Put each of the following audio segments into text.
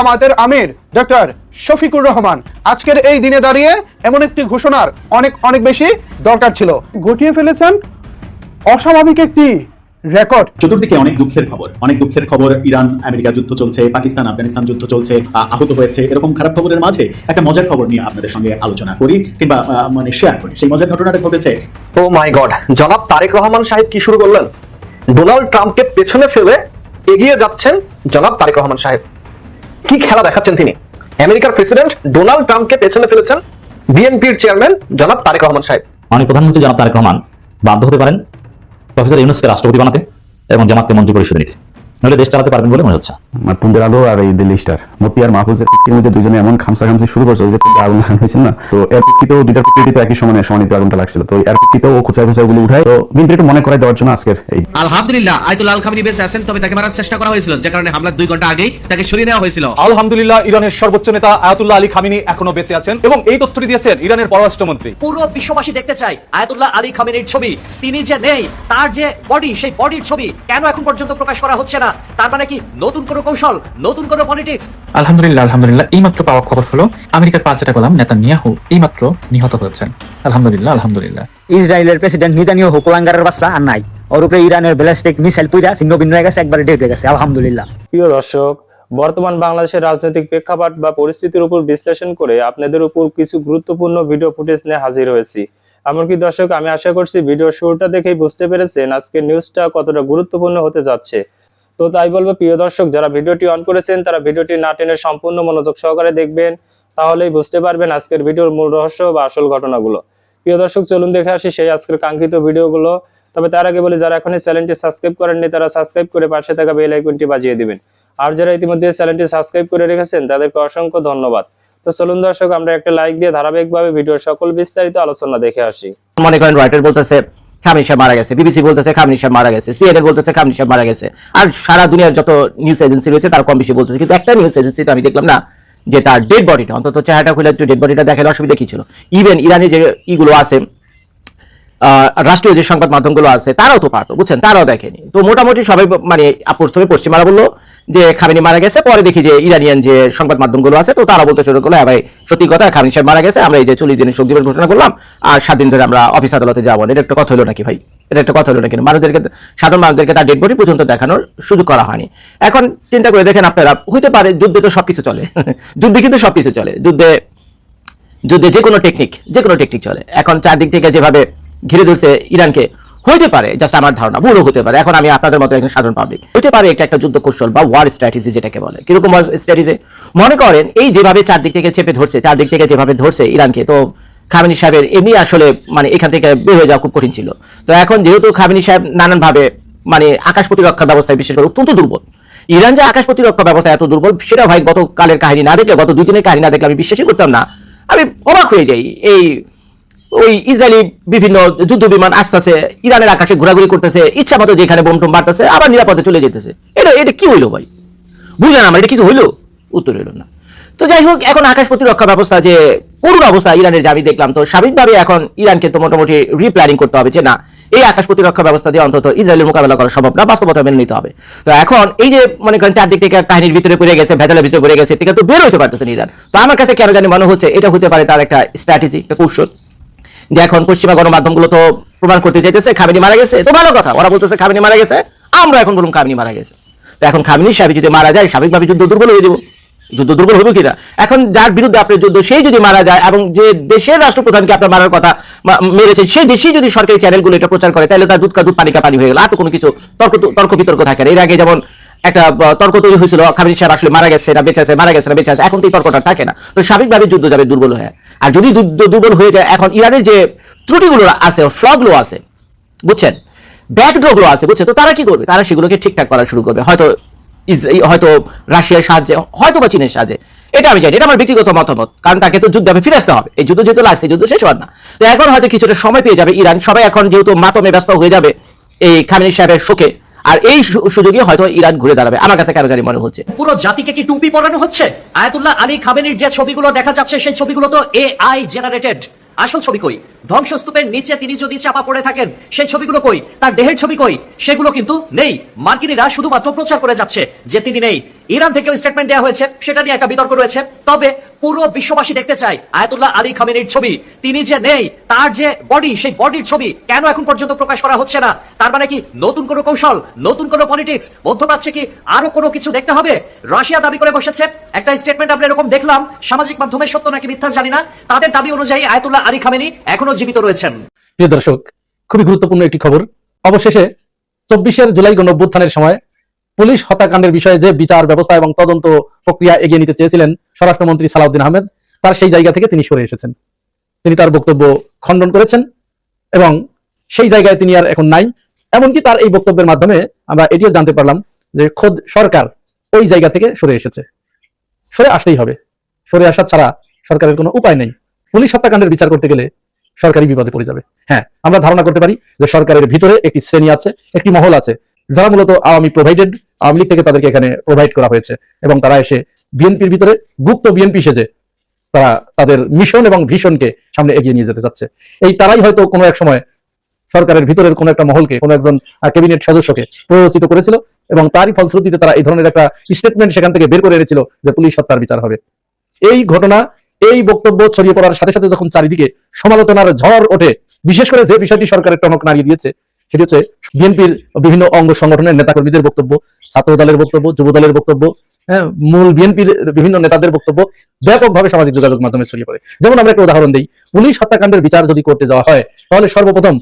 আমাদের আমির ডক্টর শফিকুর রহমান আজকের এই দিনে দাঁড়িয়ে এমন একটি ঘোষণার অনেক বেশি দরকার ছিল। ঘটিয়ে ফেলেছেন অস্বাভাবিক একটি রেকর্ড। চতুর্দিকে অনেক দুঃখের খবর। ইরান আমেরিকা যুদ্ধ চলছে, পাকিস্তান আফগানিস্তান যুদ্ধ চলছে, আহত হয়েছে, এরকম খারাপ খবরের মাঝে একটা মজার খবর নিয়ে আপনাদের সঙ্গে আলোচনা করি কিংবা শেয়ার করি। সেই মজার ঘটনাটা ঘটেছে। ও মাই গড, জনাব তারেক রহমান সাহেব কি শুরু করলেন? ডোনাল্ড ট্রাম্পকে পেছনে ফেলে এগিয়ে যাচ্ছেন জনাব তারেক রহমান সাহেব। কি খেলা দেখাচ্ছেন তিনি! আমেরিকার প্রেসিডেন্ট ডোনাল্ড ট্রাম্পকে পেছনে ফেলেছেন বিএনপির চেয়ারম্যান জনাব তারেক রহমান সাহেব। মাননীয় প্রধানমন্ত্রী জনাব তারেক রহমান বাধ্য হতে পারেন প্রফেসর ইউনূসকে রাষ্ট্রপতি বানাতে এবং জামাতকে মন্ত্রী পরিষদে নিতে, নইলে দেশ চালাতে পারবেন বলে মনে হচ্ছে। পুঞ্জের আলো আর এই দিল্লি স্টার মতি আর মাহফুজের পিকের মধ্যে দুজনে এমন খামসাখামসি শুরু করছে যে আগুন হয়েছিল না, তো এর প্রেক্ষিতেও দুইটার প্রেক্ষিতে একই সময় সমানিত আগুনটা লাগছিল, তো এর প্রেক্ষিতেও খোঁচা গুলো উঠায়, তো বিএনপি একটু মনে করাই দেওয়ার জন্য আজকের এই। আলহামদুলিল্লাহ আয়াতুল্লাহ আল খামেনি বেঁচে আছেন, তবে তাকে মারার চেষ্টা করা হয়েছিল, যে কারণে হামলার 2 ঘন্টা আগেই তাকে সরিয়ে নেওয়া হয়েছিল। আলহামদুলিল্লাহ ইরানের সর্বোচ্চ নেতা আয়াতুল্লাহ আলী খামেনি এখনো বেঁচে আছেন এবং এই তথ্যটি দিয়েছেন ইরানের পররাষ্ট্রমন্ত্রী। পুরো বিশ্ববাসী দেখতে চাই আয়াতুল্লাহ আলী খামেনির ছবি, তিনি যে নেই তার যে বডি, সেই বডির ছবি কেন এখন পর্যন্ত প্রকাশ করা হচ্ছে না? তার মানে কি নতুন কোনো কৌশল, নতুন কোনো পলিটিক্স? আলহামদুলিল্লাহ এইমাত্র পাওয়া খবর হলো আমেরিকার 5 জেটা গোলাম নেতানিয়াহু এইমাত্র নিহত হয়েছেন। আলহামদুলিল্লাহ ইসরায়েলের প্রেসিডেন্ট নেতানিয়াহু কোলাঙ্গারের বাচ্চা আর নাই, ওর উপরে ইরানের ব্যালিস্টিক মিসাইল পুইরা ছিন্ন ভিন্ন হয়ে গেছে, একবারে ডেট হয়ে গেছে। আলহামদুলিল্লাহ। প্রিয় দর্শক, বর্তমান বাংলাদেশের রাজনৈতিক প্রেক্ষাপট বা পরিস্থিতির উপর বিশ্লেষণ করে আপনাদের উপর কিছু গুরুত্বপূর্ণ ভিডিও ফুটেজ নিয়ে হাজির হয়েছি। এমনকি দর্শক, আমি আশা করছি ভিডিও শুরুটা দেখেই বুঝতে পেরেছেন আজকের নিউজটা কতটা গুরুত্বপূর্ণ হতে যাচ্ছে। তো তাই বলবো প্রিয় দর্শক, যারা ভিডিওটি অন করেছেন তারা ভিডিওটি না টেনে সম্পূর্ণ মনোযোগ সহকারে দেখবেন, তাহলেই বুঝতে পারবেন আজকের ভিডিওর মূল রহস্য বা আসল ঘটনাগুলো। প্রিয় দর্শক, চলুন দেখে আসি সেই আজকের কাঙ্ক্ষিত ভিডিওগুলো। তবে তার আগে বলি, যারা এখনই চ্যানেলটি সাবস্ক্রাইব করেননি তারা সাবস্ক্রাইব করে পাশে থাকা বেল আইকনটি বাজিয়ে দিবেন, আর যারা ইতিমধ্যে চ্যানেলটি সাবস্ক্রাইব করে রেখেছেন তাদেরকে অসংখ্য ধন্যবাদ। তো চলুন দর্শক, আমরা একটা লাইক দিয়ে ধারাবাহিকভাবে ভিডিওর সকল বিস্তারিত আলোচনা দেখে আসি। মনে করেন রয়টার বলতেছে খামেনি সাহেব মারা গেছে, বিবিসি বলতেছে খামেনি সাহেব মারা গেছে, সিএনএন বলতেছে খামেনি সাহেব মারা গেছে, আর সারা দুনিয়ার যত নিউজ এজেন্সি রয়েছে তার কম বেশি বলতেছে, কিন্তু একটা নিউজ এজেন্সি তো আমি দেখলাম না যে তার ডেড বডিটা, অন্তত চেহারাটা খুলে একটু ডেড বডিটা দেখার অসুবিধা কি ছিল? ইভেন ইরানে যে ইগুলো আছে, রাষ্ট্রীয় যে সংবাদ মাধ্যমগুলো আছে তারাও তো পারতো, বুঝছেন, তারাও দেখেনি। তো মোটামুটি সবাই মানে প্রথমে পশ্চিমারা বললো যে খামেনি মারা গেছে, পরে দেখি যে ইরানিয়ান যে সংবাদ মাধ্যমগুলো আছে তো তারা বলতে শুরু করলো হ্যাঁ ভাই সত্যি কথা, খামেনি সাহেব মারা গেছে, আমরা এই যে 40 দিনের শোক দিবস ঘোষণা করলাম আর 7 দিন ধরে আমরা অফিস আদালতে যাবো। এটা একটা কথা হলো নাকি ভাই? এটা একটা কথা হলো নাকি? মানুষদেরকে, সাধারণ মানুষদেরকে তার ডেড বডি পর্যন্ত দেখানোর সুযোগ করা হয়নি। এখন চিন্তা করে দেখেন আপনারা, হইতে পারে যুদ্ধে তো সবকিছু চলে, যুদ্ধে কিন্তু সবকিছু চলে, যুদ্ধে যে কোনো টেকনিক চলে। এখন চারদিক থেকে যেভাবে ঘিরে ধরছে ইরানকে, হইতে পারে, জাস্ট আমার ধারণা, ভুলও হতে পারে, এখন আমি আপনাদের মতো একজন সাধারণ পাবলিক, হইতে পারে একটা যুদ্ধ কৌশল বা ওয়ার স্ট্র্যাটেজি যেটাকে বলে। কিরকম ওয়ার স্ট্র্যাটেজি? মনে করেন এই যেভাবে চারদিক থেকে চেপে ধরছে, চারদিক থেকে যেভাবে ধরছে ইরানকে, তো খামেনি সাহেবের এমনি আসলে মানে এখান থেকে বের হয়ে যাওয়া খুব কঠিন ছিল। তো এখন যেহেতু খামেনি সাহেব নানানভাবে মানে আকাশ প্রতিরক্ষা ব্যবস্থায় বিশেষ করে অত্যন্ত দুর্বল, ইরান যে আকাশ প্রতিরক্ষা ব্যবস্থা এত দুর্বল সেটা ভাই গতকালের কাহিনী না দেখলে, গত 2 দিনের কাহিনী না দেখলে আমি বিশ্বাসই করতাম না। আমি অবাক হয়ে যাই। ওই ইসরায়েলি বিভিন্ন যুদ্ধ বিমান আসতেছে, ইরানের আকাশে ঘোরাঘুরি করতেছে, ইচ্ছা মতো যেখানে বোম টোম মারতেছে, আবার নিরাপদে চলে যেতেছে। এটা কি হইলো ভাই? বুঝলেন আমার এটা কিছু হইলো? উত্তর হইল না। তো যাই হোক, এখন আকাশ প্রতিরক্ষা ব্যবস্থা যে করুণ অবস্থা ইরানের যে আমি দেখলাম, তো স্বাভাবিকভাবে এখন ইরানকে তো মোটামুটি রিপ্ল্যানিং করতে হবে যে না, এই আকাশ প্রতিরক্ষা ব্যবস্থা দিয়ে অন্তত ইসরায়েলের মোকাবেলা করা সম্ভব না, বাস্তবতা মেনে নিতে হবে। তো এখন এই যে মনে করেন চারদিক থেকে কাহিনীর ভিতরে পড়ে গেছে, ভেজালের ভিতরে পড়ে গেছে, ঠিক আছে, তো বের হইতে পারতেছেন ইরান। তো আমার কাছে কেন জানি মনে হচ্ছে এটা হতে পারে তার একটা স্ট্র্যাটেজি, একটা কৌশল, যে এখন পশ্চিমা গণমাধ্যমগুলো তো প্রমাণ করতে চাইতেছে খামেনি মারা গেছে, তো ভালো কথা, ওরা বলতেছে খামেনি মারা গেছে, আমরা এখন বলুন খামেনি মারা গেছে। তো এখন খামেনি সাহেব যদি মারা যায়, স্বাভাবিকভাবে যুদ্ধ দুর্বল হয়ে যাব। যুদ্ধ দুর্বল হবে কিনা? এখন যার বিরুদ্ধে আপনার যুদ্ধ, সেই যদি মারা যায় এবং যে দেশের রাষ্ট্রপ্রধানকে আপনার মারার কথা মেরেছেন, সেই দেশেই যদি সরকারি চ্যানেলগুলো এটা প্রচার করে, তাহলে তার দুধ কা দুধ পানি কা পানি হয়ে গেল, আর তো কোনো কিছু তর্ক বিতর্ক থাকে না। এর আগে যেমন একটা তর্ক তৈরি হয়েছিল খামেনি সাহেব আসলে মারা গেছে না বেঁচে আছে, মারা গেছে না বেঁচে আছে, এখন তো এই তর্কটা থাকে না। তো স্বাভাবিকভাবে যুদ্ধ যাবে দুর্বল হয়ে। আর যদি যুদ্ধ দুর্বল হয়ে যায়, এখন ইরানের যে ত্রুটিগুলো আছে, ফ্লগুলো আছে, বুঝছেন, ব্যাকড্রগুলো আছে, বুঝছেন, তো তারা কি করবে? তারা সেগুলোকে ঠিকঠাক করা শুরু করবে, হয়তো রাশিয়ার সাহায্যে, হয়তো বা চীনের সাহায্যে, এটা আমি জানি, এটা আমার ব্যক্তিগত মতামত, কারণ তাকে তো যুদ্ধে ফিরে আসতে হবে। এই যুদ্ধ যেহেতু লাগছে, যুদ্ধ শেষ হওয়ার না, তো এখন হয়তো কিছুটা সময় পেয়ে যাবে ইরান। সবাই এখন যেহেতু মাতমে ব্যস্ত হয়ে যাবে এই খামেনি সাহেবের শোকে, আর এই সুযোগে হয়তো ইরান ঘুরে দাঁড়াবে, আমার কাছে কেন জানি মনে হচ্ছে। পুরো জাতিকে কি টুপি পরানো হচ্ছে? আয়াতুল্লাহ আলী খামেনির যে ছবিগুলো দেখা যাচ্ছে সেই ছবিগুলো তো AI জেনারেটেড, আসল ছবি কই? ধ্বংসস্তূপের নিচে তিনি যদি চাপা পড়ে থাকেন, সেই ছবিগুলো কই? তার দেহের ছবি কই? সেগুলো কিন্তু নেই। মার্কিনীরা শুধুমাত্র প্রচার করে যাচ্ছে যে তিনি নেই। ইরান থেকেও স্টেটমেন্ট দেওয়া হয়েছে, সেটা নিয়ে একটা বিতর্ক রয়েছে। তবে পুরো বিশ্ববাসী দেখতে চায় আয়াতুল্লাহ আলী খামেনির ছবি। তিনি যে নেই, তার যে বডি, সেই বডির ছবি কেন এখন পর্যন্ত প্রকাশ করা হচ্ছে না? তার মানে কি নতুন কোনো কৌশল, নতুন কোনো পলিটিক্স, মধ্যপ্রাচ্যে কি আরো কোনো কিছু দেখতে হবে? রাশিয়া দাবি করে বসেছে, একটা স্টেটমেন্ট আমরা এরকম দেখলাম, সামাজিক মাধ্যমে সত্য নাকি মিথ্যা জানি না, তাদের দাবি অনুযায়ী আয়াতুল্লাহ আলী খামেনি এখনো জীবিত রয়েছেন। প্রিয় দর্শক, খুবই গুরুত্বপূর্ণ একটি খবর। অবশেষে 24 জুলাই গণঅভ্যুত্থানের সময় পুলিশ হত্যাকাণ্ডের বিষয়ে যে বিচার ব্যবস্থা এবং তদন্ত প্রক্রিয়া এগিয়ে নিতে চেয়েছিলেন স্বরাষ্ট্রমন্ত্রী সালাউদ্দিন আহমেদ, তার সেই জায়গা থেকে তিনি সরে এসেছেন। তিনি তার বক্তব্য খণ্ডন করেছেন এবং সেই জায়গায় তিনি আর এখন নাই। এমনকি তার এই বক্তব্যের মাধ্যমে আমরা এটিও জানতে পারলাম যে খোদ সরকার ওই জায়গা থেকে সরে এসেছে। সরে আসতেই হবে, সরে আসা ছাড়া সরকারের কোনো উপায় নেই। পুলিশ হত্যাকাণ্ডের বিচার করতে গেলে সরকারি বিপদে পড়ে যাবে। হ্যাঁ, আমরা ধারণা করতে পারি যে সরকারের ভিতরে একটি শ্রেণী আছে, একটি মহল আছে, যারা মূলত আওয়ামী লীগ থেকে তাদেরকে এখানে প্রোভাইড করা হয়েছে এবং তারা এসে বিএনপির ভিতরে গুপ্ত বিএনপি সেজে তারা তাদের মিশন এবং ভিশনকে সামনে এগিয়ে নিয়ে যেতে চাচ্ছে। এই তারাই হয়তো কোনো এক সময় সরকারের ভিতরের কোনো একটা মহলকে, কোনো একজন ক্যাবিনেট সদস্যকে প্ররোচিত করেছিল এবং তারই ফলশ্রুতিতে তারা এই ধরনের একটা স্টেটমেন্ট সেখান থেকে বের করে এনেছিল যে পুলিশ হত্যার বিচার হবে। এই ঘটনা, এই বক্তব্য ছড়িয়ে পড়ার সাথে সাথে যখন চারিদিকে সমালোচনার ঝড় ওঠে, বিশেষ করে যে বিষয়টি সরকারের টনক নাড়িয়ে দিয়েছে সেটি হচ্ছে বিএনপির বিভিন্ন অঙ্গ সংগঠনের নেতাকর্মীদের বক্তব্য, ছাত্র দলের বক্তব্য, যুব দলের বক্তব্য, মূল বিএনপির বিভিন্ন নেতাদের বক্তব্য ব্যাপকভাবে সামাজিক যোগাযোগ মাধ্যমে ছড়িয়ে পড়ে। যেমন আমরা একটা উদাহরণ দিই, পুলিশ হত্যাকাণ্ডের বিচার যদি করতে যাওয়া হয় তাহলে সর্বপ্রথম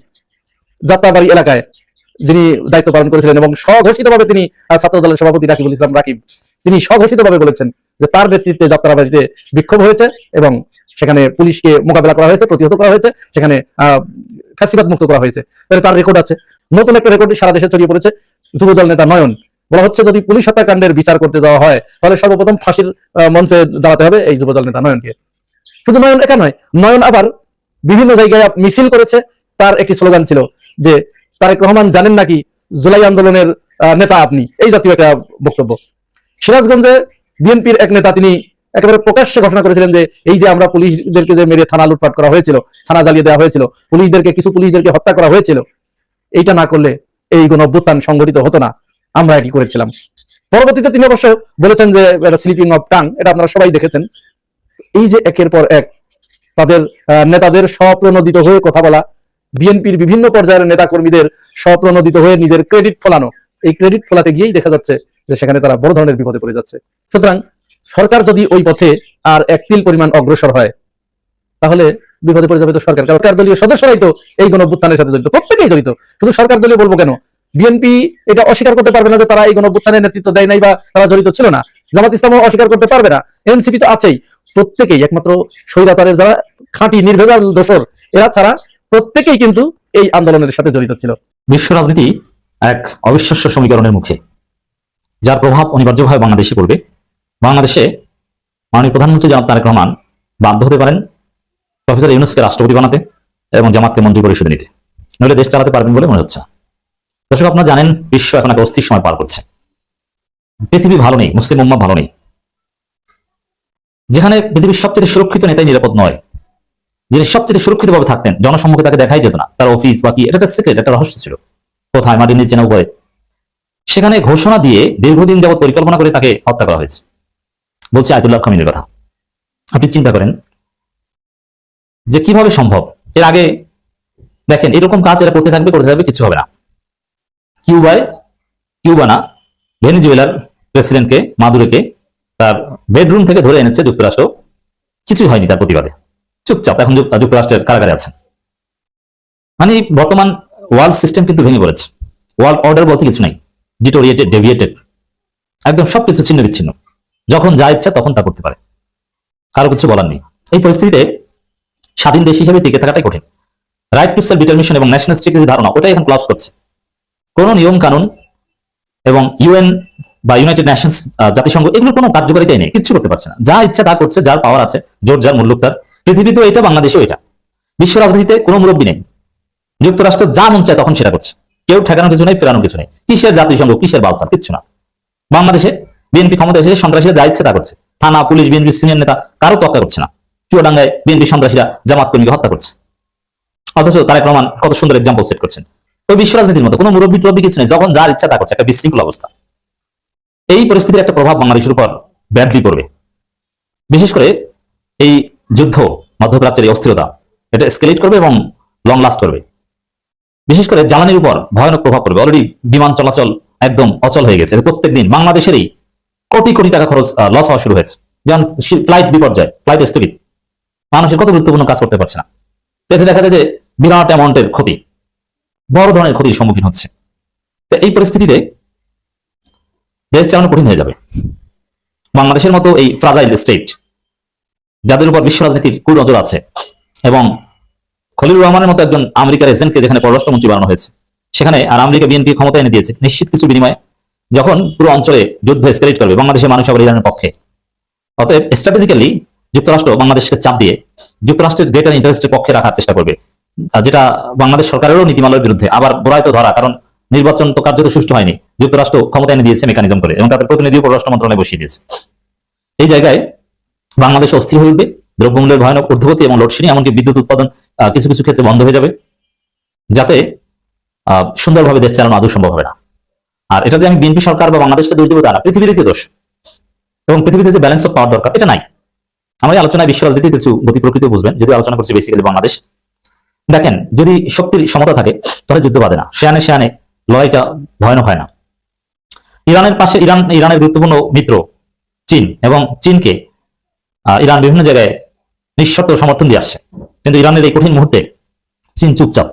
যাত্রাবাড়ি এলাকায় যিনি দায়িত্ব পালন করেছিলেন এবং স্বঘোষিতভাবে তিনি ছাত্র দলের সভাপতি রাকিবুল ইসলাম রাকিব, তিনি স্বঘোষিতভাবে বলেছেন যে তার নেতৃত্বে যাত্রাবাড়িতে বিক্ষোভ হয়েছে এবং সেখানে পুলিশকে মোকাবেলা করা হয়েছে, প্রতিহত করা হয়েছে, সেখানে ফ্যাসিবাদ মুক্ত করা হয়েছে। তাহলে তার রেকর্ড আছে। নতুন একটা রেকর্ড সারা দেশে ছড়িয়ে পড়েছে। যুবদল নেতা নয়ন বলা হচ্ছে যদি পুলিশ হত্যাকাণ্ডের বিচার করতে যাওয়া হয় তাহলে সর্বপ্রথম ফাঁসির মঞ্চে দাঁড়াতে হবে এই যুবদল নেতা নয়নকে। শুধু নয়ন একা নয়, নয়ন আবার বিভিন্ন জায়গায় মিছিল করেছে। তার একটি স্লোগান ছিল যে তারেক রহমান জানেন নাকি জুলাই আন্দোলনের নেতা আপনি, এই জাতীয় একটা বক্তব্য। সিরাজগঞ্জে বিএনপির এক নেতা তিনি একেবারে প্রকাশ্যে ঘোষণা করেছিলেন যে এই যে আমরা পুলিশদেরকে যে মেরে থানা লুটপাট করা হয়েছিল, থানা জ্বালিয়ে দেওয়া হয়েছিল, কিছু পুলিশদেরকে হত্যা করা হয়েছিল, এইটা না করলে এই গণঅভ্যুত্থান সংগঠিত হতো না, আমরা এটি করেছিলাম। পরবর্তীতে তিনি অবশ্য বলেছেন যে এটা স্লিপিং অফ টাং, এটা আপনারা সবাই দেখেছেন। এই যে একের পর এক তাদের নেতাদের স্বপ্রণোদিত হয়ে কথা বলা, বিএনপির বিভিন্ন পর্যায়ের নেতা কর্মীদের স্বপ্রণোদিত হয়ে নিজের ক্রেডিট ফলানো, এই ক্রেডিট ফলাতে গিয়েই দেখা যাচ্ছে যে সেখানে তারা বড় ধরনের বিপদে পড়ে যাচ্ছে। সুতরাং সরকার যদি ওই পথে আর এক তিল পরিমাণ অগ্রসর হয় তাহলে বিপদে পড়ে যাবে তো সরকার। কারণ সরকার দলীয় সদস্যরাই তো এই গণঅভ্যুত্থানের সাথে জড়িত, প্রত্যেকেই জড়িত। শুধু সরকার দলীয় বলবো কেন, বিএনপি এটা অস্বীকার করতে পারবে না যে তারা এই গণঅভ্যুত্থানের নেতৃত্ব দেয় নাই বা তারা জড়িত ছিল না। জামাত ইসলামও অস্বীকার করতে পারবে না, এনসিপি তো আছেই। প্রত্যেকেই, একমাত্র স্বৈরাচারের যারা খাঁটি নির্ভেজাল দোসর এরা ছাড়া প্রত্যেকেই কিন্তু এই আন্দোলনের সাথে জড়িত ছিল। বিশ্ব রাজনীতি এক অবিশ্বাস্য সমীকরণের মুখে, যার প্রভাব অনিবার্যভাবে বাংলাদেশে পড়বে। বাংলাদেশে মাননীয় প্রধানমন্ত্রী জনাব তারেক রহমান বাধ্য হতে পারেন প্রফেসর ইউনূসকে রাষ্ট্রপতি বানাতে এবং জামাতকে মন্ত্রী পরিষদে নিতে, নইলে দেশ চালাতে পারবেন বলে মনে হচ্ছে। দর্শক, আপনারা জানেন বিশ্ব এখন একটা অস্থির সময় পার করছে। পৃথিবী ভালো নেই, মুসলিম উম্মাহ ভালো নেই। যেখানে পৃথিবীর সবচেয়ে সুরক্ষিত নেতাই নিরাপদ নয়, যিনি সবচেয়ে সুরক্ষিতভাবে থাকতেন, জনসম্মুখে তাকে দেখাই যেত না, তার অফিস বা কি, এটা একটা সিক্রেট, একটা রহস্য ছিল, কোথায় মাটির নিচে না উপরে, সেখানে ঘোষণা দিয়ে দীর্ঘদিন যাবত পরিকল্পনা করে তাকে হত্যা করা হয়েছে। বলছে আয়াতুল্লাহ খামেনির কথা। আপনি চিন্তা করেন যে কিভাবে সম্ভব। এর আগে দেখেন এরকম কাজ এরা করতে থাকবে, কিছু হবে না। কিউবানা ভেনেজুয়েলার প্রেসিডেন্টকে, মাদুরোকে তার বেডরুম থেকে ধরে এনেছে যুক্তরাষ্ট্র, কিছুই হয়নি তার প্রতিবাদে, চুপচাপ এখন যুক্তরাষ্ট্রের কারাগারে আছেন। মানে বর্তমান ওয়ার্ল্ড সিস্টেম কিন্তু ভেঙে পড়েছে, ওয়ার্ল্ড অর্ডার বলতে কিছু নাই, ডিটোরিয়েটেড, ডেভিয়েটেড, একদম সবকিছু ছিন্ন বিচ্ছিন্ন। যখন যা ইচ্ছা তখন তা করতে পারে, কারো কিছু বলার নেই। এই পরিস্থিতিতে স্বাধীন দেশ হিসেবে টিকে থাকাটাই কঠিন। রাইট টু সেলফ ডিটারমিনেশন এবং ন্যাশনাল স্টেটের যে ধারণা, ওটাই এখন ক্লাস করছে। কোন নিয়ম কানুন এবং ইউএন বা ইউনাইটেড নেশনস, জাতিসংঘ, এগুলো কোনো কার্যকারিতাই নেই, কিচ্ছু করতে পারছে না। যা ইচ্ছা তা করছে, যার পাওয়ার আছে, জোর যার মুল্লুক তার। পৃথিবীতেও এটা, বাংলাদেশেও এটা। বিশ্ব রাজনীতিতে কোনো মুরব্বী নেই, যুক্তরাষ্ট্র যা মন চায় তখন সেটা করছে, কেউ ঠেকানো কিছু নেই, ফেরানো কিছু নেই। কিসের জাতিসংঘ, কিসের বালসাল, কিচ্ছু না। বাংলাদেশে বিএনপি ক্ষমতা এসে সন্ত্রাসীরা যা ইচ্ছে তা করছে, থানা, পুলিশ, বিএনপি সিনিয়র নেতা কারো তোয়াক্কা করছে না। চুয়াডাঙ্গায় বিএনপি সন্ত্রাসীরা জামাত কর্মীকে হত্যা করছে। অথচ তারেক রহমান কত সুন্দর এক্সাম্পল সেট করছেন। ওই বিশ্ব রাজনীতির মতো কোনো মুরব্বী টুরব্বী কিছু নেই, যখন যার ইচ্ছা তা করছে, একটা বিশৃঙ্খল অবস্থা। এই পরিস্থিতির একটা প্রভাব বাংলাদেশের উপর ব্যাডলি পড়বে। বিশেষ করে এই যুদ্ধ, মধ্যপ্রাচ্যের এই অস্থিরতা, এটা এসকেলেট করবে এবং লং লাস্ট করবে। বিশেষ করে জ্বালানির উপর ভয়ানক প্রভাব পড়বে। অলরেডি বিমান চলাচল একদম অচল হয়ে গেছে। প্রত্যেক দিন বাংলাদেশেরই কোটি কোটি টাকা খরচ লস হওয়া শুরু হয়েছে। যেমন ফ্লাইট বিপর্যয়, ফ্লাইট স্থগিত, মানুষের কত গুরুত্বপূর্ণ কাজ করতে পারছে না। তো এতে দেখা যায় যে বিরাট অ্যামাউন্টের ক্ষতি, বড় ধরনের ক্ষতির সম্মুখীন হচ্ছে। তো এই পরিস্থিতিতে দেশ চালানো কঠিন হয়ে যাবে। বাংলাদেশের মতো এই ফ্রাজাইল স্টেট, যাদের উপর বিশ্ব রাজনীতির কুনজর আছে, এবং খলিলুর রহমানের মতো একজন আমেরিকার এজেন্টকে যেখানে পররাষ্ট্রমন্ত্রী বানানো হয়েছে, সেখানে আর আমেরিকা বিএনপি ক্ষমতা এনে দিয়েছে নিশ্চিত কিছু বিনিময়ে। যখন পুরো অঞ্চলে যুদ্ধ এসকেলেট করবে, বাংলাদেশের মানুষ আবার ইরানের পক্ষে। অতএব স্ট্র্যাটেজিক্যালি যুক্তরাষ্ট্র বাংলাদেশকে চাপ দিয়ে যুক্তরাষ্ট্রের গ্রেটার ইন্টারেস্টের পক্ষে রাখার চেষ্টা করবে, যেটা বাংলাদেশ সরকারেরও নীতিমালার বিরুদ্ধে। আবার বরাইত ধরা, কারণ নির্বাচন তো কার্যত সুষ্ঠু হয়নি, যুক্তরাষ্ট্র ক্ষমতা এনে দিয়েছে মেকানিজম করে, এবং তাদের প্রতিনিধি পররাষ্ট্র মন্ত্রণালয়ে বসিয়ে দিয়েছে। এই জায়গায় বাংলাদেশ অস্থির হয়ে উঠবে, দ্রব্যমূল্যের ভয়ানক ঊর্ধ্বগতি এবং লোডশেডিং, এমনকি বিদ্যুৎ উৎপাদন কিছু কিছু ক্ষেত্রে বন্ধ হয়ে যাবে, যাতে সুন্দরভাবে দেশ চালানো আদৌ সম্ভব হবে না। আর এটা যে আমি বিএনপি সরকার বা বাংলাদেশকে দোষ দেবো তা না, পৃথিবীর দোষ, এবং পৃথিবীতে যে ব্যালেন্স অফ পাওয়ার দরকার এটা নাই। আমরা এই আলোচনায় বিশ্ব রাজনীতি কিছু গতি প্রকৃতি বুঝবেন, যদি আলোচনা করছি বেসিক্যালি বাংলাদেশ। দেখেন, যদি শক্তির সমতা থাকে তাহলে যুদ্ধ বাঁধে না, শেয়ানে শেয়ানে লড়াইটা ভয়ানক হয় না। ইরানের পাশে ইরানের গুরুত্বপূর্ণ মিত্র চীন, এবং চীনকে ইরান বিভিন্ন জায়গায় নিঃশর্ত সমর্থন দিয়ে আসছে, কিন্তু ইরানের এই কঠিন মুহূর্তে চীন চুপচাপ।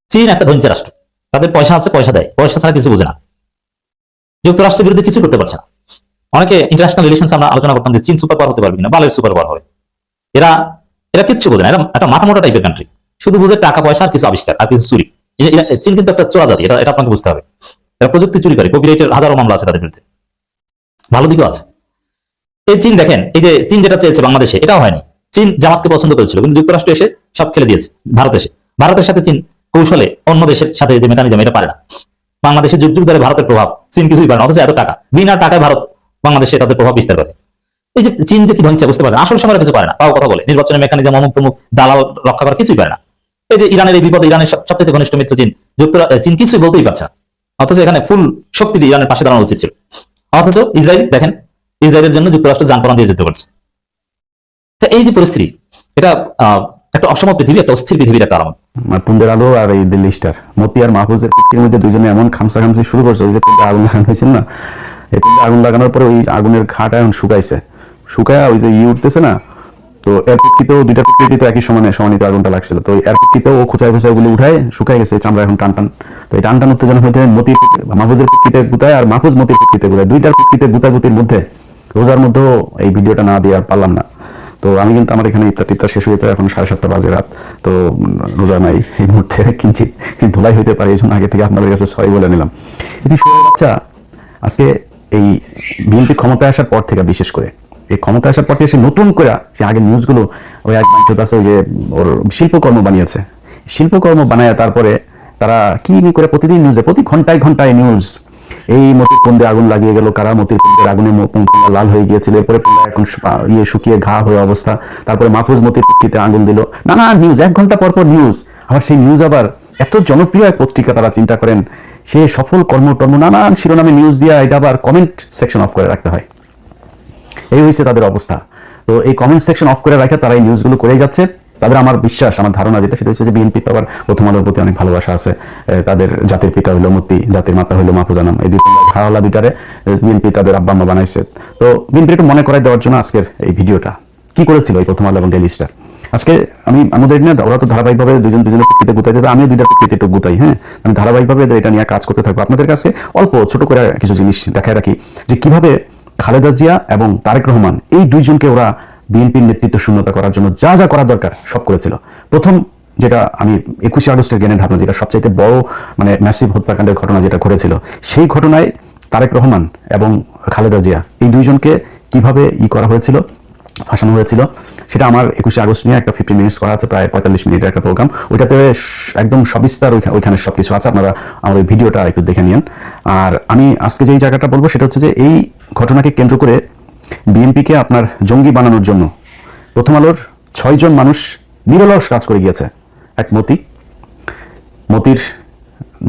চীন একটা ধনী রাষ্ট্র, তাদের পয়সা আছে, পয়সা দেয়, পয়সা ছাড়া কিছু বোঝে না। যুক্তরাষ্ট্রের বিরুদ্ধে কিছু করতে পারছে না। অনেকে ইন্টারন্যাশনাল রিলেশনস আমরা আলোচনা করতাম যে চীন সুপার পাওয়ার হতে পারবে কিনা, বালের সুপার পাওয়ার হবে। এরা কিচ্ছু বোঝে না, এরা একটা মাথা মোটা টাইপের কান্ট্রি, শুধু বুঝে টাকা পয়সা আর কিছু আবিষ্কার আর কিছু চুরি। চীন কিন্তু একটা চোরা জাতি, এটা আপনাকে বুঝতে হবে। এরা প্রযুক্তি চুরি করে, কপিরাইটের হাজারো মামলা আছে তাদের বিরুদ্ধে, ভালো দিকও আছে। এই চীন দেখেন, এই যে চীন যেটা চেয়েছে বাংলাদেশে, এটাও হয়নি। চীন জামাতকে পছন্দ করেছিল, কিন্তু যুক্তরাষ্ট্র এসে সব খেলে দিয়েছে। ভারতের সাথে চীন কৌশলে অন্য দেশের সাথে যে মেকানিজম, এটা পারে না। বাংলাদেশের যুগ যুগ ধরে ভারতের প্রভাব চীন কিছুই পারে না, অথচ এত টাকা, বিনা টাকায় ভারত বাংলাদেশে তাদের প্রভাব বিস্তার করে। এই যে চীন যে কি ধনছে বুঝতে পারে না, আসল সময় কিছু পারে না, তাও কথা বলে। নির্বাচনের মেকানিজম, অমুক তমুক দালাল রক্ষা করা কিছুই পারে না। এই যে ইরানের এই বিপদ, ইরানের সবচেয়ে ঘনিষ্ঠ মিত্র চীন, চীন কিছুই বলতেই পারছে না, অথচ এখানে ফুল শক্তি দিয়ে ইরানের পাশে দাঁড়ানো উচিত ছিল। অথচ ইসরায়েল দেখেন, ইসরায়েলের জন্য যুক্তরাষ্ট্র যানবাহন দিয়ে যুদ্ধ করছে। তো এই যে পরিস্থিতি, এটা একটা অসম পৃথিবী, একটা অস্থির পৃথিবীর একটা আলামত। পুন্দের আলো আর এই দিল্লি স্টার, মতি আর মাহফুজের পিকের মধ্যে দুজনে এমন খামসাখামসি শুরু করছে, ওই যে আগুন লাগানো হয়েছিল না, এই আগুন লাগানোর পরে ওই আগুনের ঘাটা এখন শুকাইছে, শুকায় ওই যে উঠতেছে না। তো এর প্রেক্ষিতেও দুইটা প্রকৃতি তো একই সমানিত আগুনটা লাগছিল, তো এর প্রেক্ষিতেও ও খোঁচায় গুলো উঠায় শুকাই গেছে, চামড়া এখন টান। তো এই টান উত্তেজনা হইতে মতি মাহফুজের প্রেক্ষিতে গুতায়, আর মাহফুজ মতির প্রেক্ষিতে গুতায়, দুইটার প্রেক্ষিতে গুতাগুতির মধ্যে রোজার মধ্যেও এই ভিডিওটা না দিয়ে আর পারলাম না। তো আমি কিন্তু আমার এখানে ইফতার শেষ হয়েছে, এখন 7:30 বাজে রাত, তো রোজা নাই এই মুহূর্তে, কিঞ্চিত ধুলাই হইতে পারে, এই জন্য আগে থেকে আপনাদের কাছে সরি বলে নিলাম। এটি বাচ্চা আজকে এই বিএনপি ক্ষমতায় আসার পর থেকে, বিশেষ করে এই ক্ষমতা আসার পর থেকে সে নতুন করে সে আগের নিউজগুলো, ওই এক বাঞ্চত আছে, ওই যে ওর শিল্পকর্ম বানিয়েছে, শিল্পকর্ম বানায় তারপরে তারা কি করে প্রতিদিন নিউজে, প্রতি ঘন্টায় ঘন্টায় নিউজ, এই মতির পুন্দে আগুন লাগিয়ে গেল, কারা মতির পুন্দের আগুনে লাল হয়ে গিয়েছিল, এরপরে এখন শুকিয়ে ঘা হয়ে অবস্থা, তারপরে মাহফুজ মতির প্রেক্ষিতে আগুন দিল, নানা নিউজ, 1 ঘন্টা পর নিউজ। আবার সেই নিউজ আবার এত জনপ্রিয় এক পত্রিকা, তারা চিন্তা করেন সে সফল কর্মটর্ম নানান শিরোনামে নিউজ দিয়া এটা আবার কমেন্ট সেকশন অফ করে রাখতে হয়, এই হয়েছে তাদের অবস্থা। তো এই কমেন্ট সেকশন অফ করে রাখে তারা এই নিউজগুলো করেই যাচ্ছে। তাদের আমার বিশ্বাস, আমার ধারণা যেটা, সেটা হচ্ছে যে বিএনপি তো আবার প্রথম আলোর প্রতি অনেক ভালোবাসা আছে, তাদের জাতির পিতা হইলো মতি, জাতির মাতা হইলো মাহফুজ আনাম, এই খাওয়ালা দুইটারে বিএনপি তাদের আব্বা আম্মা বানাইছে। তো বিএনপি একটু মনে করাই দেওয়ার জন্য আজকের এই ভিডিওটা কি করেছিল এই প্রথম আলো এবং ডেইলি স্টার। আজকে আমাদের নিয়ে ওরা তো ধারাবাহিকভাবে দুজনের প্রকৃতি গুতাইতে, আমিও দুইটা প্রকৃতি একটু গুতাই, হ্যাঁ, আমি ধারাবাহিকভাবে এটা নিয়ে কাজ করতে থাকবো। আপনাদের কাছে অল্প ছোট করে কিছু জিনিস দেখায় রাখি, যে কিভাবে খালেদা জিয়া এবং তারেক রহমান এই দুইজনকে ওরা বিএনপির নেতৃত্ব শূন্যতা করার জন্য যা যা করা দরকার সব করেছিল। প্রথম যেটা আমি 21শে আগস্টের জ্ঞানের ভাবনা, যেটা সবচাইতে বড় মানে ম্যাসিভ হত্যাকাণ্ডের ঘটনা যেটা ঘটেছিল, সেই ঘটনায় তারেক রহমান এবং খালেদা জিয়া এই দুইজনকে কিভাবে করা হয়েছিল, ফাঁসানো হয়েছিল, সেটা আমার 21শে আগস্ট নিয়ে একটা 15 মিনিটস করা আছে, প্রায় 45 মিনিটের একটা প্রোগ্রাম, ওইটাতে একদম সবিস্তার ওইখানে সবকিছু আছে, আপনারা আমার ওই ভিডিওটা একটু দেখে নিন। আর আমি আজকে যেই জায়গাটা বলবো সেটা হচ্ছে যে এই ঘটনাকে কেন্দ্র করে বিএনপিকে আপনার জঙ্গি বানানোর জন্য প্রথম আলোর 6 জন মানুষ নিরলস কাজ করে গিয়েছে, এক মতির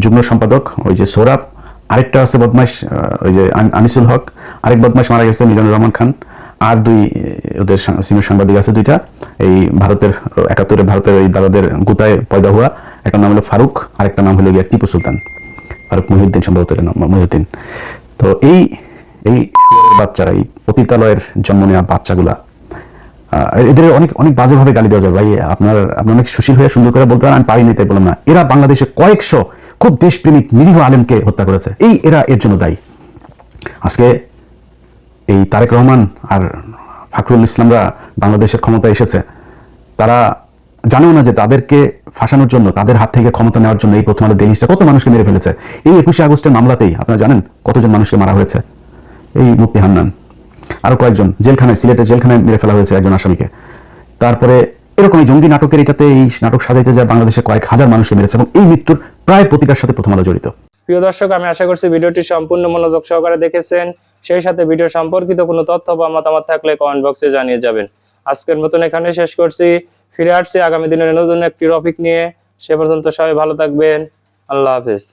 যুগ্ম সম্পাদক ওই যে সোহরাব, আরেকটা আছে বদমাইশ ওই যে আনিসুল হক, আরেক বদমাইশ মারা গেছে মিজানুর রহমান খান, আর দুই ওদের সিনিয়র সাংবাদিক আছে দুইটা, এই ভারতের 71-এ ভারতের এই দাদাদের গুতায় পয়দা হওয়া, একটা নাম হলো ফারুক, আরেকটা নাম হলো গিয়া টিপু সুলতান, ফারুক মহিউদ্দিন সম্ভবত এর নাম, মহিউদ্দিন। তো এই বাচ্চারা, এই পতিতালয়ের জন্ম নেওয়া বাচ্চাগুলা, এদের অনেক অনেক বাজেভাবে গালি দেওয়া যায়। ভাই আপনার অনেক সুশীল হয়ে সুন্দর করে বলতে পারেন, আমি পারিনি তাই বললাম না। এরা বাংলাদেশে কয়েকশো খুব দেশপ্রেমিক নিরীহ আলেমকে হত্যা করেছে, এরা এর জন্য দায়ী। আজকে এই তারেক রহমান আর ফাখরুল ইসলামরা বাংলাদেশের ক্ষমতায় এসেছে, তারা জানেও না যে তাদেরকে ফাঁসানোর জন্য, তাদের হাত থেকে ক্ষমতা নেওয়ার জন্য এই প্রথম আলো ডেইলিস্টার কত মানুষকে মেরে ফেলেছে। এই 21শে আগস্টের মামলাতেই আপনারা জানেন কতজন মানুষকে মারা হয়েছে। এই মুফতি হান্নান, আরো কয়েকজন জেলখানায়, সিলেটের জেলখানায় মেরে ফেলা হয়েছে একজন আসামিকে। তারপরে এরকম এই জঙ্গি নাটকের এটাতে, এই নাটক সাজাইতে যায় বাংলাদেশে কয়েক হাজার মানুষকে মেরেছে, এবং এই মৃত্যুর প্রায় প্রতিটার সাথে প্রথম আলো জড়িত। প্রিয় দর্শক, আমি আশা করছি ভিডিওটি সম্পূর্ণ মনোযোগ সহকারে দেখেছেন। সেই সাথে ভিডিও সম্পর্কিত কোনো তথ্য বা মতামত থাকলে কমেন্ট বক্সে জানিয়ে যাবেন। আজকের মতন এখানে শেষ করছি, ফিরে আসছি আগামী দিনের নতুন একটি টপিক নিয়ে। সে পর্যন্ত সবাই ভালো থাকবেন। আল্লাহ হাফেজ।